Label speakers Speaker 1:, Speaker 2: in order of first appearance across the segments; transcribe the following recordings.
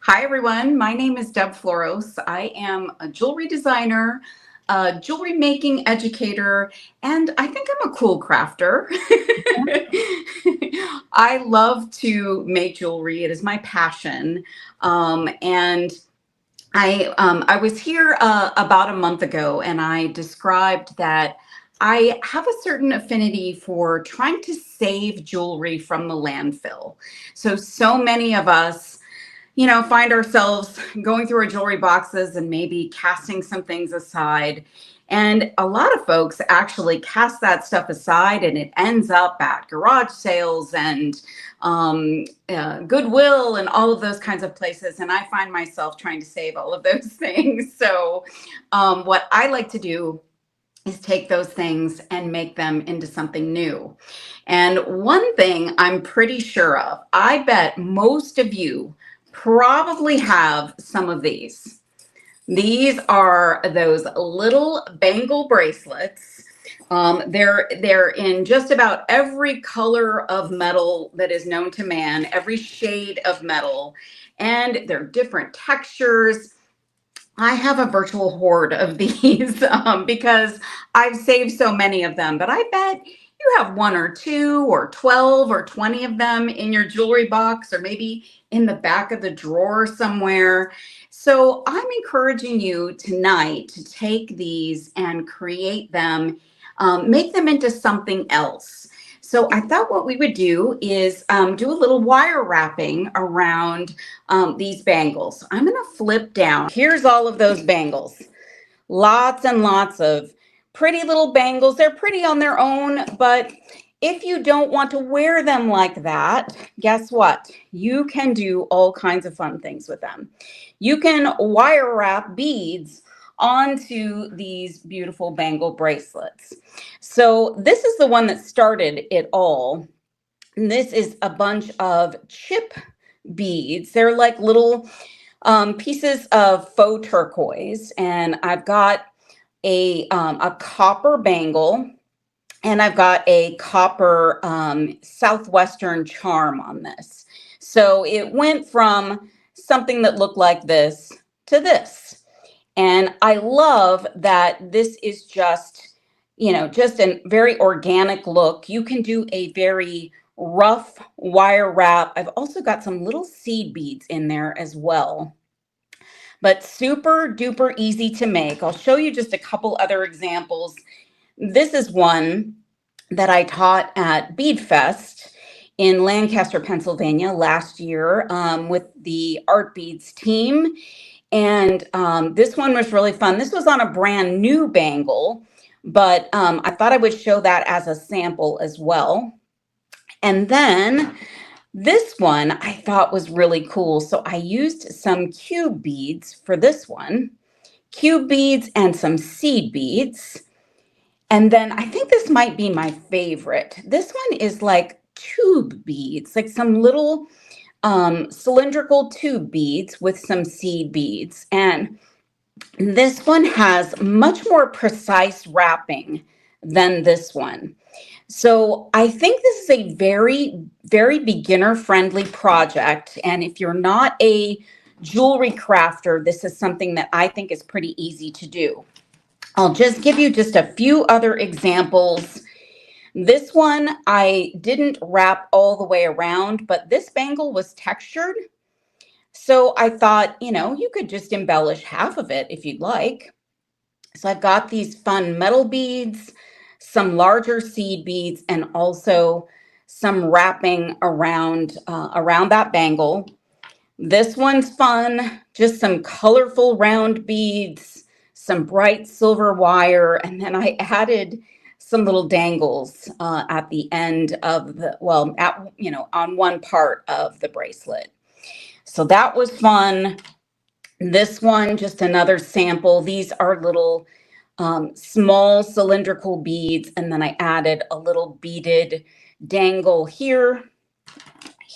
Speaker 1: Hi, everyone. My name is Deb Floros. I am a jewelry designer, a jewelry making educator, and I think I'm a cool crafter. I love to make jewelry. It is my passion. And I was here about a month ago, and I described that I have a certain affinity for trying to save jewelry from the landfill. So many of us, find ourselves going through our jewelry boxes and maybe casting some things aside. And a lot of folks actually cast that stuff aside and it ends up at garage sales and Goodwill and all of those kinds of places. And I find myself trying to save all of those things. So what I like to do is take those things and make them into something new. And one thing I'm pretty sure of, I bet most of you probably have some of these. These are those little bangle bracelets. They're in just about every color of metal that is known to man, every shade of metal, and they're different textures. I have a virtual hoard of these because I've saved so many of them, but I bet you have one or two or 12 or 20 of them in your jewelry box or maybe in the back of the drawer somewhere. So I'm encouraging you tonight to take these and create them, make them into something else. So I thought what we would do is do a little wire wrapping around these bangles. I'm going to flip down. Here's all of those bangles. Lots and lots of pretty little bangles. They're pretty on their own, but if you don't want to wear them like that, guess what? You can do all kinds of fun things with them. You can wire wrap beads onto these beautiful bangle bracelets. So this is the one that started it all. And this is a bunch of chip beads. They're like little pieces of faux turquoise, and I've got a copper bangle, and I've got a copper southwestern charm on this. So it went from something that looked like this to this. And I love that this is just a very organic look. You can do a very rough wire wrap. I've also got some little seed beads in there as well, but super duper easy to make. I'll show you just a couple other examples. This is one that I taught at Bead Fest in Lancaster, Pennsylvania last year with the Art Beads team. And this one was really fun. This was on a brand new bangle, but I thought I would show that as a sample as well. And then this one I thought was really cool. So I used some cube beads for this one, cube beads and some seed beads. And then I think this might be my favorite. This one is like tube beads, like some little cylindrical tube beads with some seed beads. And this one has much more precise wrapping than this one. So I think this is a very, very beginner friendly project. And if you're not a jewelry crafter, this is something that I think is pretty easy to do. I'll just give you just a few other examples. This one, I didn't wrap all the way around, but this bangle was textured. So I thought, you could just embellish half of it if you'd like. So I've got these fun metal beads, some larger seed beads, and also some wrapping around that bangle. This one's fun, just some colorful round beads, some bright silver wire, and then I added some little dangles at the end of on one part of the bracelet. So that was fun. This one, just another sample. These are little small cylindrical beads, and then I added a little beaded dangle here.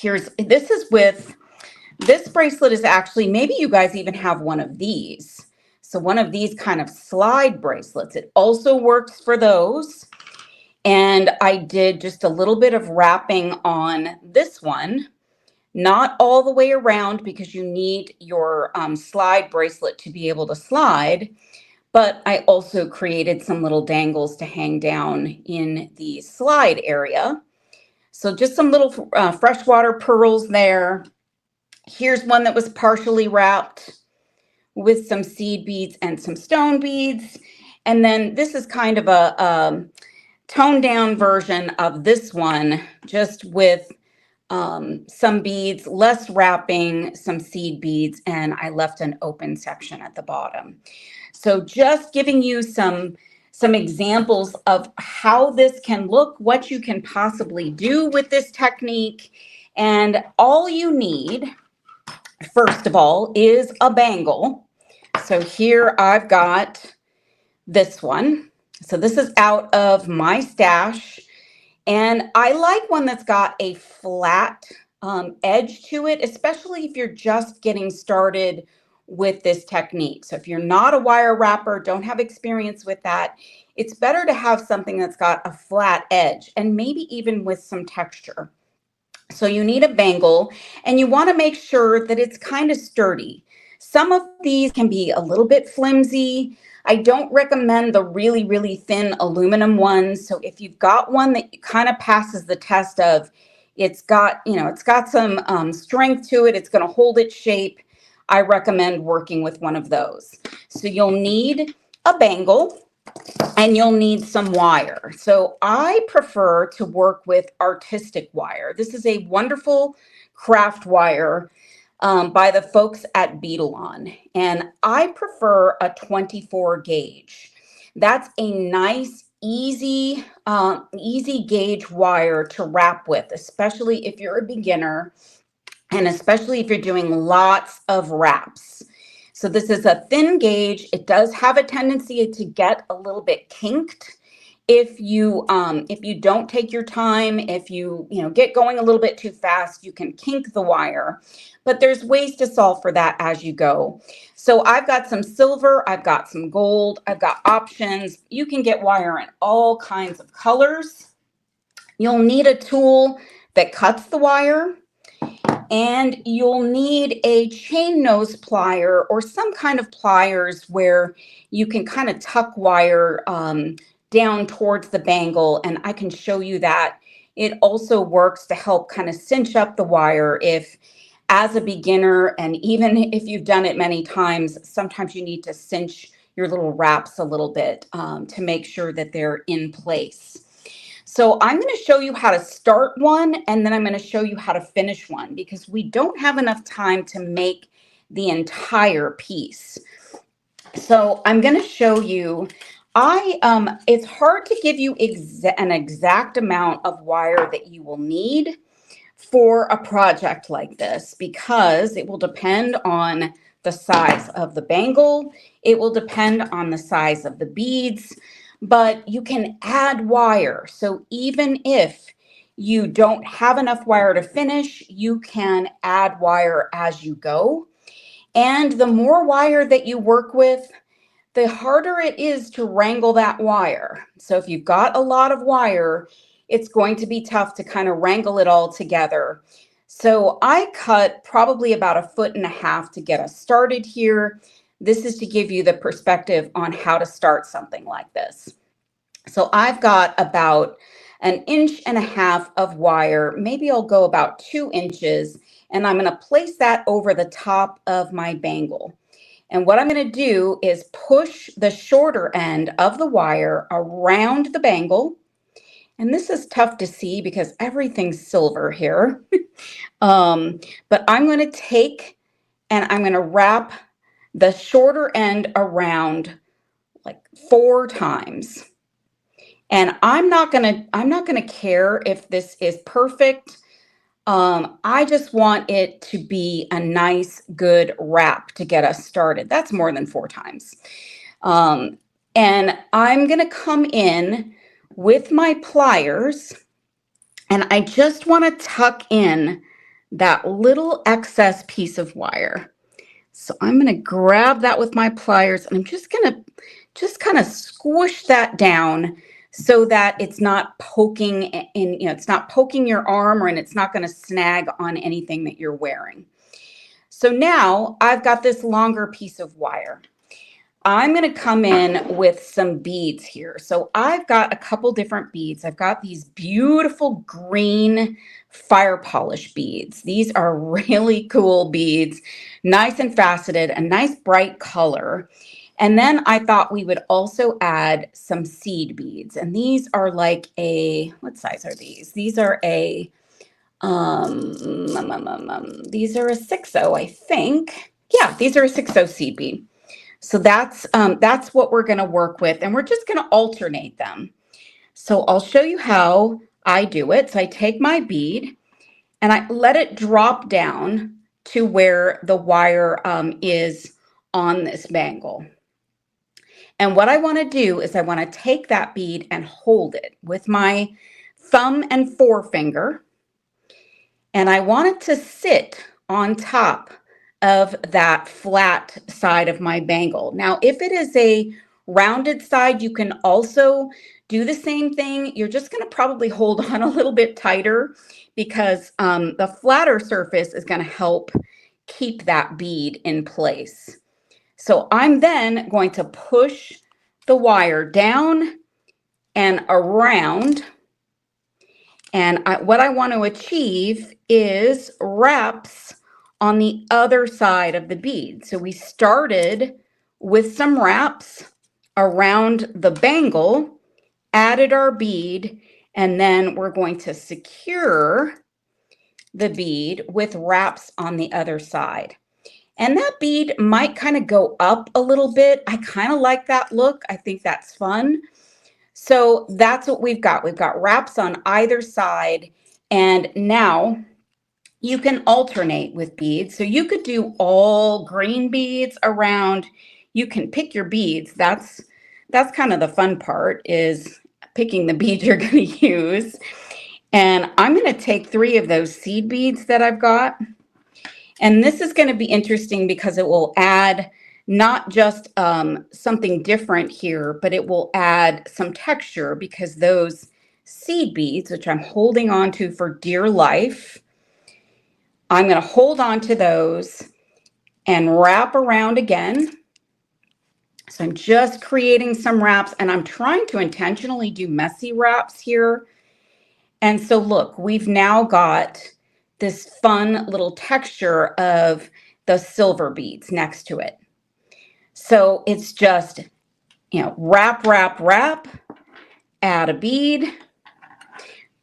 Speaker 1: This bracelet is actually, maybe you guys even have one of these. So one of these kind of slide bracelets. It also works for those. And I did just a little bit of wrapping on this one. not all the way around because you need your slide bracelet to be able to slide. But I also created some little dangles to hang down in the slide area. So just some little freshwater pearls there. Here's one that was partially wrapped with some seed beads and some stone beads. And then this is kind of a toned down version of this one, just with some beads, less wrapping, some seed beads, and I left an open section at the bottom. So just giving you some examples of how this can look, what you can possibly do with this technique. And all you need, first of all, is a bangle. So here I've got this one. So this is out of my stash. And I like one that's got a flat edge to it, especially if you're just getting started with this technique. So if you're not a wire wrapper, don't have experience with that, it's better to have something that's got a flat edge and maybe even with some texture. So you need a bangle, and you want to make sure that it's kind of sturdy. Some of these can be a little bit flimsy. I don't recommend the really, really thin aluminum ones. So if you've got one that kind of passes the test of it's got some strength to it, it's going to hold its shape, I recommend working with one of those. So you'll need a bangle and you'll need some wire. So I prefer to work with artistic wire. This is a wonderful craft wire by the folks at Beaded, and I prefer a 24 gauge. That's a nice, easy gauge wire to wrap with, especially if you're a beginner and especially if you're doing lots of wraps. So this is a thin gauge. It does have a tendency to get a little bit kinked if you don't take your time. If you get going a little bit too fast, you can kink the wire. But there's ways to solve for that as you go. So I've got some silver, I've got some gold, I've got options. You can get wire in all kinds of colors. You'll need a tool that cuts the wire. And you'll need a chain nose plier or some kind of pliers where you can kind of tuck wire down towards the bangle. And I can show you that. It also works to help kind of cinch up the wire if, as a beginner, and even if you've done it many times, sometimes you need to cinch your little wraps a little bit to make sure that they're in place. So I'm going to show you how to start one, and then I'm going to show you how to finish one, because we don't have enough time to make the entire piece. So I'm going to show you, it's hard to give you an exact amount of wire that you will need for a project like this, because it will depend on the size of the bangle. It will depend on the size of the beads. But you can add wire. So even if you don't have enough wire to finish, you can add wire as you go. And the more wire that you work with, the harder it is to wrangle that wire. So if you've got a lot of wire, it's going to be tough to kind of wrangle it all together. So I cut probably about 1.5 feet to get us started here. This is to give you the perspective on how to start something like this. So I've got about 1.5 inches of wire. Maybe I'll go about 2 inches, and I'm going to place that over the top of my bangle. And what I'm going to do is push the shorter end of the wire around the bangle. And this is tough to see because everything's silver here. But I'm going to take and I'm going to wrap the shorter end around like 4 times. And I'm not gonna care if this is perfect. I just want it to be a nice, good wrap to get us started. That's more than 4 times. And I'm gonna come in with my pliers, and I just want to tuck in that little excess piece of wire. So I'm going to grab that with my pliers, and I'm just going to kind of squish that down so that it's not poking in, it's not poking your arm, and it's not going to snag on anything that you're wearing. So now I've got this longer piece of wire. I'm going to come in with some beads here. So I've got a couple different beads. I've got these beautiful green fire polish beads. These are really cool beads, nice and faceted, a nice bright color. And then I thought we would also add some seed beads. And these are like what size are these? These are these are a 6/0, I think. Yeah, these are a 6/0 seed bead. So that's what we're going to work with, and we're just going to alternate them. So I'll show you how I do it. So I take my bead and I let it drop down to where the wire is on this bangle. And what I want to do is I want to take that bead and hold it with my thumb and forefinger, and I want it to sit on top of that flat side of my bangle. Now, if it is a rounded side, you can also do the same thing. You're just going to probably hold on a little bit tighter because the flatter surface is going to help keep that bead in place. So I'm then going to push the wire down and around. And what I want to achieve is wraps on the other side of the bead. So we started with some wraps around the bangle, added our bead, and then we're going to secure the bead with wraps on the other side. And that bead might kind of go up a little bit. I kind of like that look. I think that's fun. So that's what we've got. We've got wraps on either side. And now you can alternate with beads. So you could do all green beads around. You can pick your beads. That's kind of the fun part, is picking the beads you're going to use. And I'm going to take 3 of those seed beads that I've got. And this is going to be interesting because it will add not just something different here, but it will add some texture, because those seed beads, which I'm holding on to for dear life, I'm going to hold on to those and wrap around again. So I'm just creating some wraps, and I'm trying to intentionally do messy wraps here. And so look, we've now got this fun little texture of the silver beads next to it. So it's just, wrap, wrap, wrap, add a bead,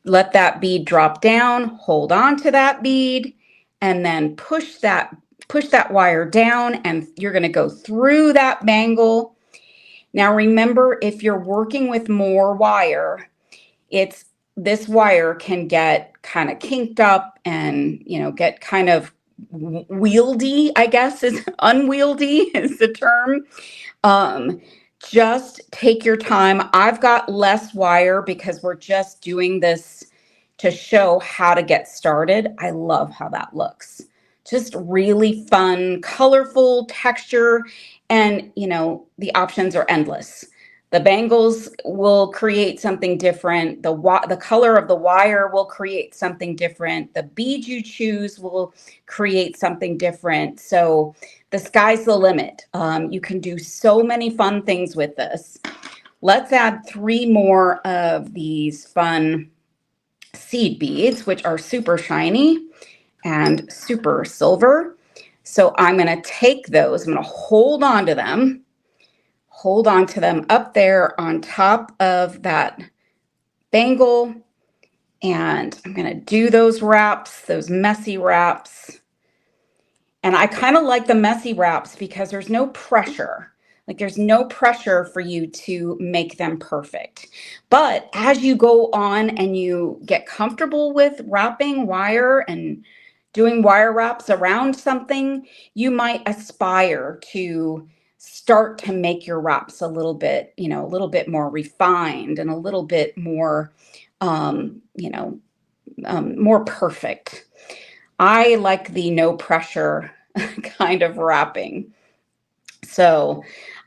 Speaker 1: let that bead drop down, hold on to that bead, and then push that wire down, and you're going to go through that bangle. Now remember, if you're working with more wire, this wire can get kind of kinked up and, get kind of wieldy, I guess, is unwieldy is the term. Just take your time. I've got less wire because we're just doing this to show how to get started. I love how that looks. Just really fun, colorful texture. And, the options are endless. The bangles will create something different. The color of the wire will create something different. The bead you choose will create something different. So the sky's the limit. You can do so many fun things with this. Let's add 3 more of these fun seed beads, which are super shiny and super silver. So I'm going to take those. I'm going to hold on to them up there on top of that bangle. And I'm going to do those wraps, those messy wraps. And I kind of like the messy wraps because there's no pressure. Like, there's no pressure for you to make them perfect. But as you go on and you get comfortable with wrapping wire and doing wire wraps around something, you might aspire to start to make your wraps a little bit more refined and a little bit more, more perfect. I like the no pressure kind of wrapping. So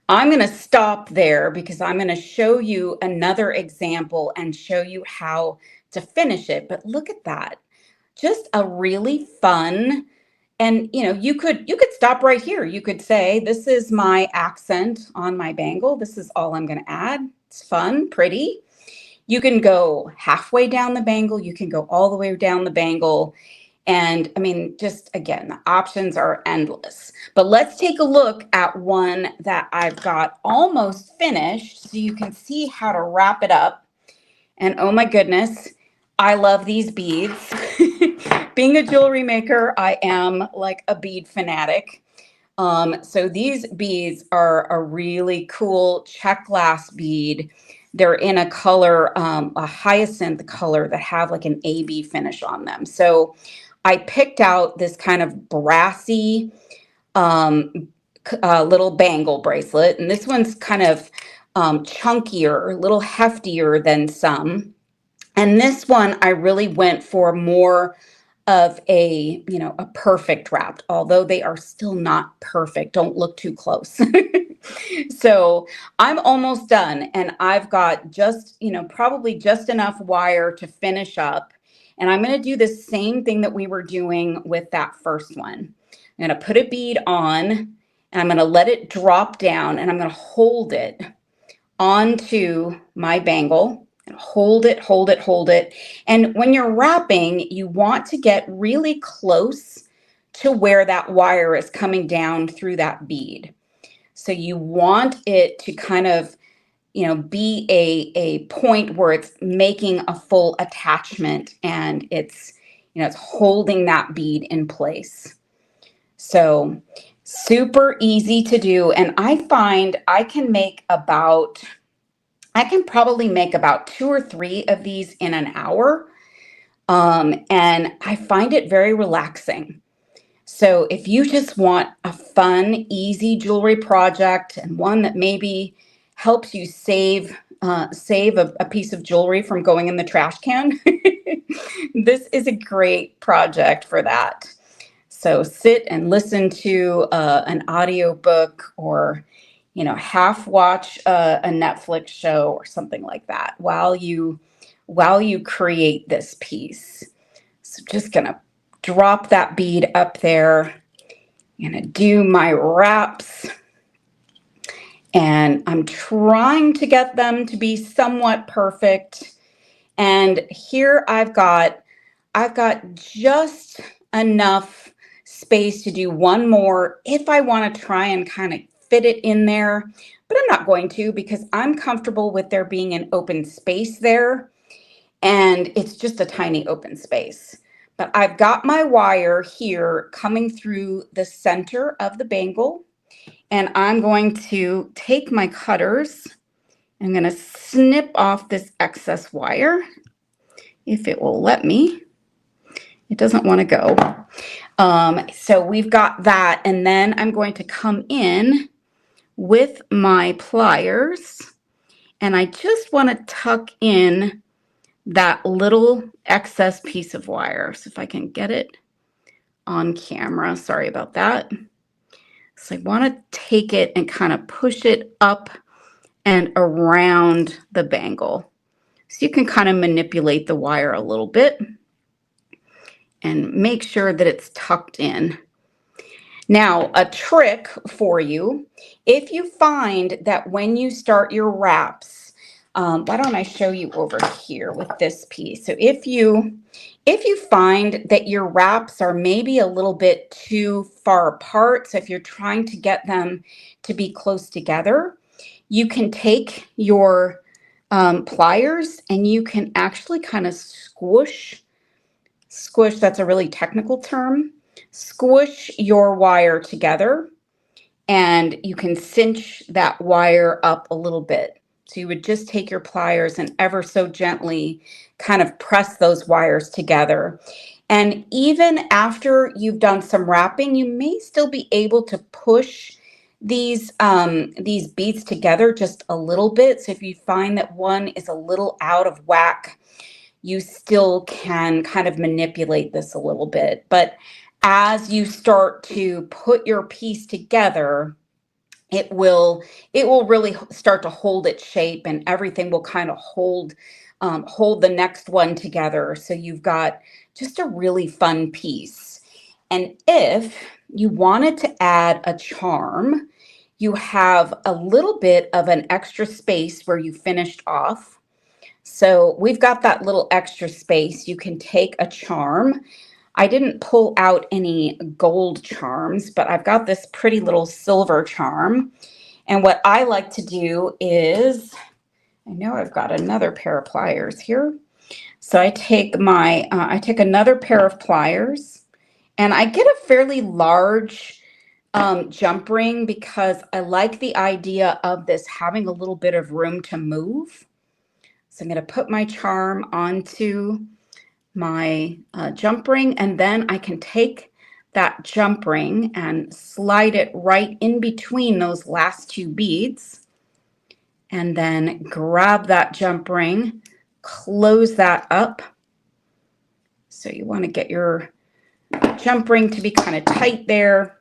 Speaker 1: I'm going to stop there because I'm going to show you another example and show you how to finish it. But look at that. Just a really fun, and you could stop right here. You could say, this is my accent on my bangle. This is all I'm going to add. It's fun, pretty. You can go halfway down the bangle. You can go all the way down the bangle. And I mean, just again, the options are endless. But let's take a look at one that I've got almost finished so you can see how to wrap it up. And oh my goodness, I love these beads. Being a jewelry maker, I am like a bead fanatic. So these beads are a really cool check glass bead. They're in a color, a hyacinth color that have like an AB finish on them. So I picked out this kind of brassy little bangle bracelet. And this one's kind of chunkier, a little heftier than some. And this one, I really went for more of a perfect wrap, although they are still not perfect. Don't look too close. So I'm almost done, and I've got just, probably just enough wire to finish up. And I'm going to do the same thing that we were doing with that first one. I'm going to put a bead on, and I'm going to let it drop down, and I'm going to hold it onto my bangle. And hold it, hold it, hold it. And when you're wrapping, you want to get really close to where that wire is coming down through that bead. So you want it to kind of, be a point where it's making a full attachment, and it's, it's holding that bead in place. So super easy to do. And I find I can probably make about 2 or 3 of these in an hour. And I find it very relaxing. So if you just want a fun, easy jewelry project, and one that maybe helps you save a piece of jewelry from going in the trash can, this is a great project for that. So sit and listen to an audio book, or half watch a Netflix show or something like that while you create this piece. So just gonna drop that bead up there. I'm gonna do my wraps, and I'm trying to get them to be somewhat perfect. And here I've got just enough space to do one more if I want to try and kind of fit it in there, but I'm not going to, because I'm comfortable with there being an open space there, and it's just a tiny open space. But I've got my wire here coming through the center of the bangle, and I'm going to take my cutters. I'm going to snip off this excess wire, if it will let me. It doesn't want to go. So we've got that, and then I'm going to come in with my pliers, and I just want to tuck in that little excess piece of wire. So if I can get it on camera, sorry about that. So I want to take it and kind of push it up and around the bangle. So you can kind of manipulate the wire a little bit and make sure that it's tucked in. Now, a trick for you, if you find that when you start your wraps, why don't I show you over here with this piece? So if you find that your wraps are maybe a little bit too far apart, so if you're trying to get them to be close together, you can take your pliers, and you can actually kind of squish, that's a really technical term, squish your wire together, and you can cinch that wire up a little bit. So you would just take your pliers and ever so gently kind of press those wires together. And even after you've done some wrapping, you may still be able to push these beads together just a little bit. So if you find that one is a little out of whack, you still can kind of manipulate this a little bit. But as you start to put your piece together, it will really start to hold its shape, and everything will kind of hold the next one together. So you've got just a really fun piece. And if you wanted to add a charm, you have a little bit of an extra space where you finished off. So we've got that little extra space. You can take a charm. I didn't pull out any gold charms, but I've got this pretty little silver charm. And what I like to do is, I know I've got another pair of pliers here. So I take I take another pair of pliers, and I get a fairly large jump ring because I like the idea of this having a little bit of room to move. So I'm going to put my charm onto my jump ring, and then I can take that jump ring and slide it right in between those last two beads, and then grab that jump ring, close that up. So you want to get your jump ring to be kind of tight there.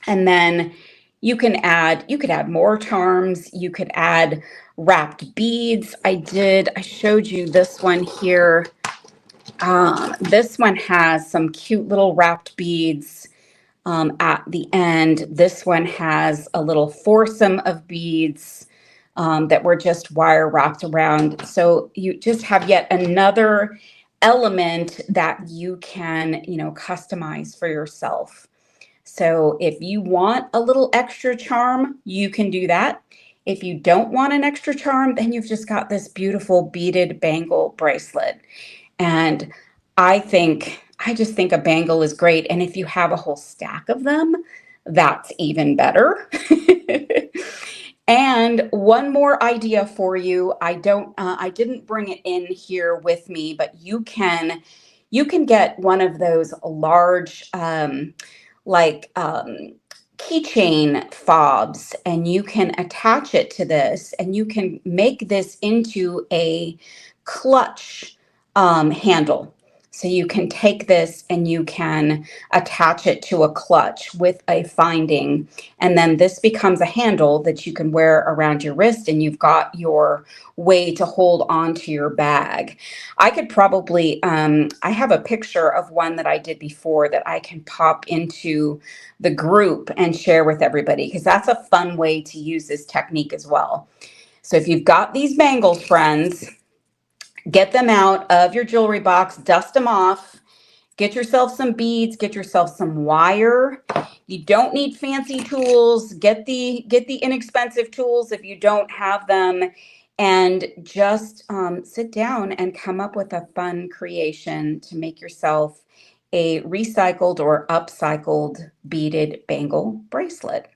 Speaker 1: And then you could add more charms. You could add wrapped beads. I showed you this one here. This one has some cute little wrapped beads at the end. This one has a little foursome of beads that were just wire wrapped around. So you just have yet another element that you can, customize for yourself. So if you want a little extra charm, you can do that. If you don't want an extra charm, then you've just got this beautiful beaded bangle bracelet. And I just think a bangle is great. And if you have a whole stack of them, that's even better. And one more idea for you. I didn't bring it in here with me, but you can get one of those large keychain fobs, and you can attach it to this, and you can make this into a clutch handle. So you can take this and you can attach it to a clutch with a finding, and then this becomes a handle that you can wear around your wrist, and you've got your way to hold on to your bag. I could probably, I have a picture of one that I did before that I can pop into the group and share with everybody, because that's a fun way to use this technique as well. So if you've got these bangles, friends, get them out of your jewelry box, dust them off, get yourself some beads, get yourself some wire. You don't need fancy tools. Get the inexpensive tools if you don't have them, and just sit down and come up with a fun creation to make yourself a recycled or upcycled beaded bangle bracelet.